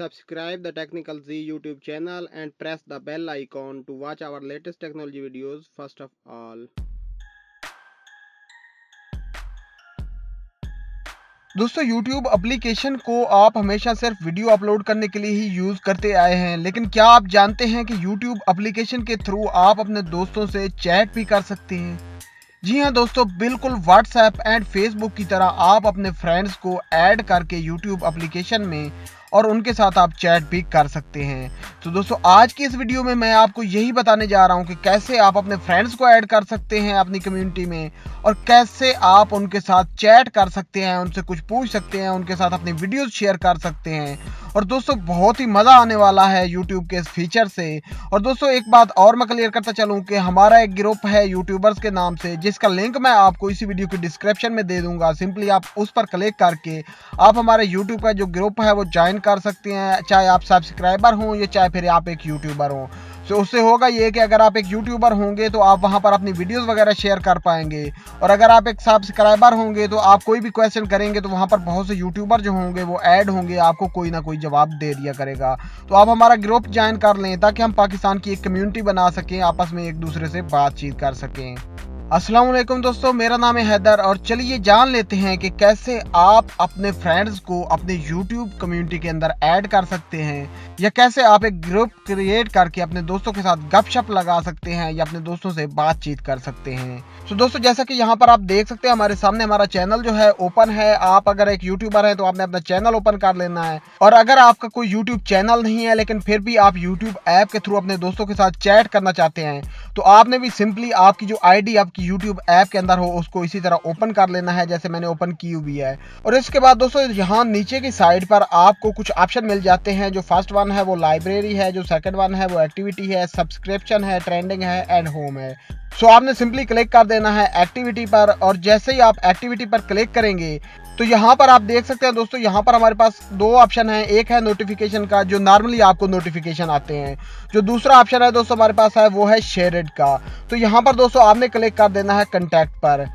subscribe the Technical Z YouTube channel and press the bell icon to watch our latest technology videos first of all. दोस्तों YouTube application को आप हमेशा सिर्फ video upload करने के लिए ही यूज़ करते आए हैं, लेकिन क्या आप जानते हैं कि YouTube एप्लीकेशन के थ्रू आप अपने दोस्तों से चैट भी कर सकते हैं। जी हाँ दोस्तों, बिल्कुल व्हाट्सएप एंड फेसबुक की तरह आप अपने फ्रेंड्स को ऐड करके YouTube एप्लीकेशन में और उनके साथ आप चैट भी कर सकते हैं। तो दोस्तों आज की इस वीडियो में मैं आपको यही बताने जा रहा हूँ कि कैसे आप अपने फ्रेंड्स को ऐड कर सकते हैं अपनी कम्युनिटी में और कैसे आप उनके साथ चैट कर सकते हैं, उनसे कुछ पूछ सकते हैं, उनके साथ अपनी वीडियोस शेयर कर सकते हैं। और दोस्तों बहुत ही मज़ा आने वाला है यूट्यूब के इस फीचर से। और दोस्तों एक बात और मैं क्लियर करता चलूँ कि हमारा एक ग्रुप है यूट्यूबर्स के नाम से, जिसका लिंक मैं आपको इसी वीडियो की डिस्क्रिप्शन में दे दूंगा। सिंपली आप उस पर क्लिक करके आप हमारे यूट्यूब का जो ग्रुप है वो ज्वाइन कर सकते हैं, चाहे आप सब्सक्राइबर हों या चाहे फिर आप एक यूट्यूबर हों। तो उससे होगा ये कि अगर आप एक यूट्यूबर होंगे तो आप वहां पर अपनी वीडियोस वगैरह शेयर कर पाएंगे, और अगर आप एक सब्सक्राइबर होंगे तो आप कोई भी क्वेश्चन करेंगे तो वहां पर बहुत से यूट्यूबर जो होंगे वो ऐड होंगे, आपको कोई ना कोई जवाब दे दिया करेगा। तो आप हमारा ग्रुप ज्वाइन कर लें ताकि हम पाकिस्तान की एक कम्युनिटी बना सकें, आपस में एक दूसरे से बातचीत कर सकें। अस्सलाम वालेकुम दोस्तों, मेरा नाम है हैदर और चलिए जान लेते हैं कि कैसे आप अपने फ्रेंड्स को अपने YouTube कम्युनिटी के अंदर ऐड कर सकते हैं, या कैसे आप एक ग्रुप क्रिएट करके अपने दोस्तों के साथ गपशप लगा सकते हैं या अपने दोस्तों से बातचीत कर सकते हैं। तो दोस्तों जैसा कि यहाँ पर आप देख सकते हैं हमारे सामने हमारा चैनल जो है ओपन है। आप अगर एक यूट्यूबर है तो आपने अपना चैनल ओपन कर लेना है, और अगर आपका कोई यूट्यूब चैनल नहीं है लेकिन फिर भी आप यूट्यूब ऐप के थ्रू अपने दोस्तों के साथ चैट करना चाहते हैं तो आपने भी सिंपली आपकी जो आईडी आपकी यूट्यूब ऐप के अंदर हो उसको इसी तरह ओपन कर लेना है जैसे मैंने ओपन की हुई है। और इसके बाद दोस्तों यहाँ नीचे की साइड पर आपको कुछ ऑप्शन मिल जाते हैं। जो फर्स्ट वन है वो लाइब्रेरी है, जो सेकंड वन है वो एक्टिविटी है, सब्सक्रिप्शन है, ट्रेंडिंग है एंड होम है। सो आपने सिंपली क्लिक कर देना है एक्टिविटी पर, और जैसे ही आप एक्टिविटी पर क्लिक करेंगे तो यहाँ पर आप देख सकते हैं दोस्तों, यहाँ पर हमारे पास दो ऑप्शन है। एक है नोटिफिकेशन का, जो नॉर्मली आपको नोटिफिकेशन आते हैं। जो दूसरा ऑप्शन है दोस्तों हमारे पास है वो है शेयर्ड का। तो यहाँ पर दोस्तों आपने क्लिक कर देना है कंटैक्ट पर।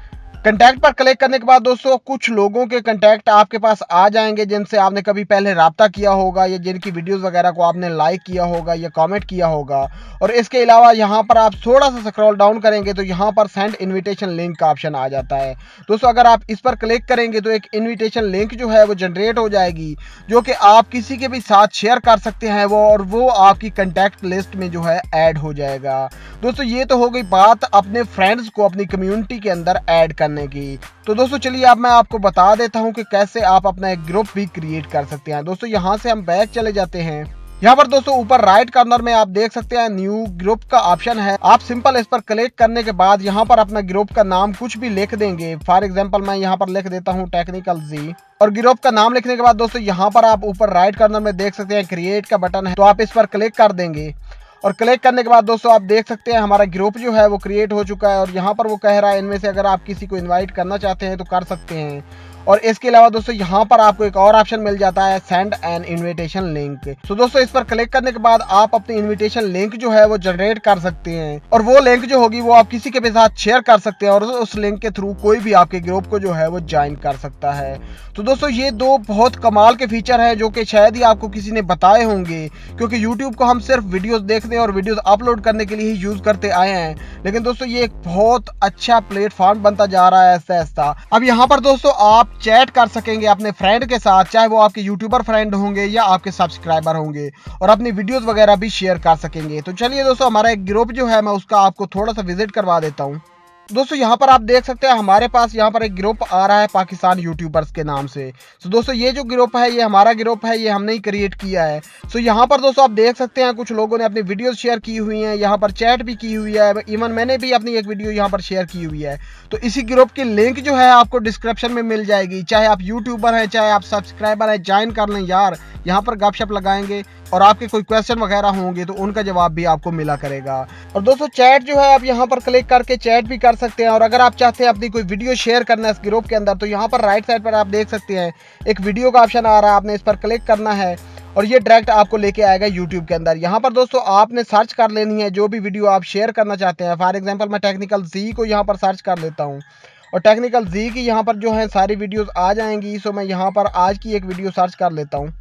कंटैक्ट पर क्लिक करने के बाद दोस्तों कुछ लोगों के कंटैक्ट आपके पास आ जाएंगे जिनसे आपने कभी पहले रब्ता किया होगा, या जिनकी वीडियोस वगैरह को आपने लाइक किया होगा या कमेंट किया होगा। और इसके अलावा यहाँ पर आप थोड़ा सा स्क्रॉल डाउन करेंगे तो यहाँ पर सेंड इनविटेशन लिंक का ऑप्शन आ जाता है। दोस्तों अगर आप इस पर क्लिक करेंगे तो एक इन्विटेशन लिंक जो है वो जनरेट हो जाएगी, जो कि आप किसी के भी साथ शेयर कर सकते हैं और वो आपकी कंटैक्ट लिस्ट में जो है ऐड हो जाएगा। दोस्तों ये तो हो गई बात अपने फ्रेंड्स को अपनी कम्युनिटी के अंदर ऐड करने की। तो दोस्तों चलिए अब मैं आपको बता देता हूं कि कैसे आप अपना एक ग्रुप भी क्रिएट कर सकते हैं। दोस्तों यहां से हम बैक चले जाते हैं। यहाँ पर दोस्तों ऊपर राइट कॉर्नर में आप देख सकते हैं न्यू ग्रुप का ऑप्शन है। आप सिंपल इस पर क्लिक करने के बाद यहाँ पर अपना ग्रुप का नाम कुछ भी लिख देंगे। फॉर एग्जांपल मैं यहाँ पर लिख देता हूँ टेक्निकल जी, और ग्रुप का नाम लिखने के बाद दोस्तों यहाँ पर आप ऊपर राइट कॉर्नर में देख सकते हैं क्रिएट का बटन है, तो आप इस पर क्लिक कर देंगे। और क्लिक करने के बाद दोस्तों आप देख सकते हैं हमारा ग्रुप जो है वो क्रिएट हो चुका है, और यहाँ पर वो कह रहा है इनमें से अगर आप किसी को इनवाइट करना चाहते हैं तो कर सकते हैं। और इसके अलावा दोस्तों यहाँ पर आपको एक और ऑप्शन मिल जाता है सेंड एन इनविटेशन लिंक। तो दोस्तों इस पर क्लिक करने के बाद आप अपनी इनविटेशन लिंक जो है वो जनरेट कर सकते हैं, और वो लिंक जो होगी वो आप किसी के भी साथ शेयर कर सकते हैं, और उस लिंक के थ्रू कोई भी आपके ग्रुप को जो है वो ज्वाइन कर सकता है। तो दोस्तों ये दो बहुत कमाल के फीचर हैं जो कि शायद ही आपको किसी ने बताए होंगे, क्योंकि यूट्यूब को हम सिर्फ वीडियोस देखने और वीडियोस अपलोड करने के लिए ही यूज करते आए हैं, लेकिन दोस्तों ये एक बहुत अच्छा प्लेटफॉर्म बनता जा रहा है ऐसा ऐसा। अब यहाँ पर दोस्तों आप चैट कर सकेंगे अपने फ्रेंड के साथ, चाहे वो आपके यूट्यूबर फ्रेंड होंगे या आपके सब्सक्राइबर होंगे, और अपनी वीडियोस वगैरह भी शेयर कर सकेंगे। तो चलिए दोस्तों हमारा एक ग्रुप जो है मैं उसका आपको थोड़ा सा विजिट करवा देता हूँ। दोस्तों यहाँ पर आप देख सकते हैं हमारे पास यहाँ पर एक ग्रुप आ रहा है पाकिस्तान यूट्यूबर्स के नाम से। तो दोस्तों ये जो ग्रुप है ये हमारा ग्रुप है, ये हमने ही क्रिएट किया है। तो यहाँ पर दोस्तों आप देख सकते हैं कुछ लोगों ने अपनी वीडियोस शेयर की हुई हैं, यहाँ पर चैट भी की हुई है, इवन मैंने भी अपनी एक वीडियो यहाँ पर शेयर की हुई है। तो इसी ग्रुप की लिंक जो है आपको डिस्क्रिप्शन में मिल जाएगी। चाहे आप यूट्यूबर हैं चाहे आप सब्सक्राइबर हैं, ज्वाइन कर लें यार, यहाँ पर गपशप लगाएंगे और आपके कोई क्वेश्चन वगैरह होंगे तो उनका जवाब भी आपको मिला करेगा। और दोस्तों चैट जो है आप यहाँ पर क्लिक करके चैट भी कर सकते हैं, और अगर आप चाहते हैं अपनी कोई वीडियो शेयर करना है इस ग्रुप के अंदर तो यहाँ पर राइट साइड पर आप देख सकते हैं एक वीडियो का ऑप्शन आ रहा है, आपने इस पर क्लिक करना है और ये डायरेक्ट आपको लेके आएगा यूट्यूब के अंदर। यहाँ पर दोस्तों आपने सर्च कर लेनी है जो भी वीडियो आप शेयर करना चाहते हैं। फॉर एग्जाम्पल मैं टेक्निकल जी को यहाँ पर सर्च कर लेता हूँ, और टेक्निकल जी की यहाँ पर जो है सारी वीडियोस आ जाएंगी। सो मैं यहाँ पर आज की एक वीडियो सर्च कर लेता हूँ।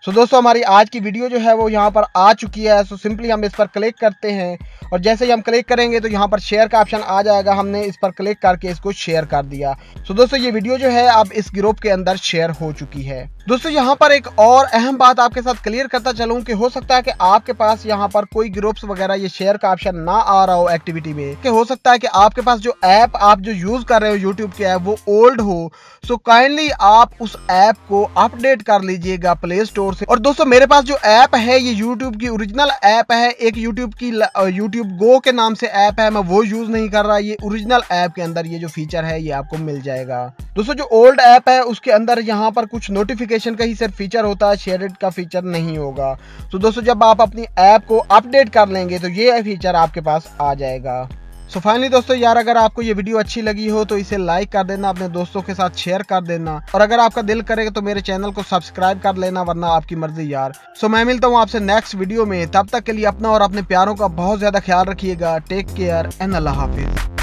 सो दोस्तों हमारी आज की वीडियो जो है वो यहाँ पर आ चुकी है। सो सिंपली हम इस पर क्लिक करते हैं और जैसे ही हम क्लिक करेंगे तो यहाँ पर शेयर का ऑप्शन आ जाएगा। हमने इस पर क्लिक करके इसको शेयर कर दिया। सो दोस्तों ये वीडियो जो है अब इस ग्रुप के अंदर शेयर हो चुकी है। दोस्तों यहाँ पर एक और अहम बात आपके साथ क्लियर करता चलूं कि हो सकता है कि आपके पास यहाँ पर कोई ग्रुप्स वगैरह ये शेयर का ऑप्शन ना आ रहा हो एक्टिविटी में, कि हो सकता है कि आपके पास जो ऐप आप जो यूज कर रहे हो यूट्यूब के ऐप वो ओल्ड हो। सो काइंडली आप उस ऐप को अपडेट कर लीजिएगा प्ले स्टोर से। और दोस्तों मेरे पास जो ऐप है ये यूट्यूब की ओरिजिनल ऐप है, एक यूट्यूब की यूट्यूब गो के नाम से ऐप है, मैं वो यूज नहीं कर रहा। ये ओरिजिनल ऐप के अंदर ये जो फीचर है ये आपको मिल जाएगा। दोस्तों जो ओल्ड ऐप है उसके अंदर यहाँ पर कुछ नोटिफिकेशन का ही सिर्फ फीचर होता है, शेयर इट का फीचर नहीं होगा। तो दोस्तों जब आप अपनी ऐप को अपडेट कर लेंगे तो ये फीचर आपके पास आ जाएगा। सो फाइनली दोस्तों यार, अगर आपको ये वीडियो अच्छी लगी हो तो इसे लाइक कर देना, अपने दोस्तों के साथ शेयर कर देना, और अगर आपका दिल करेगा तो मेरे चैनल को सब्सक्राइब कर लेना, वरना आपकी मर्जी यार। सो मैं मिलता हूँ आपसे नेक्स्ट वीडियो में, तब तक के लिए अपना और अपने प्यारों का बहुत ज्यादा ख्याल रखिएगा। टेक केयर एंड अल्लाह हाफिज।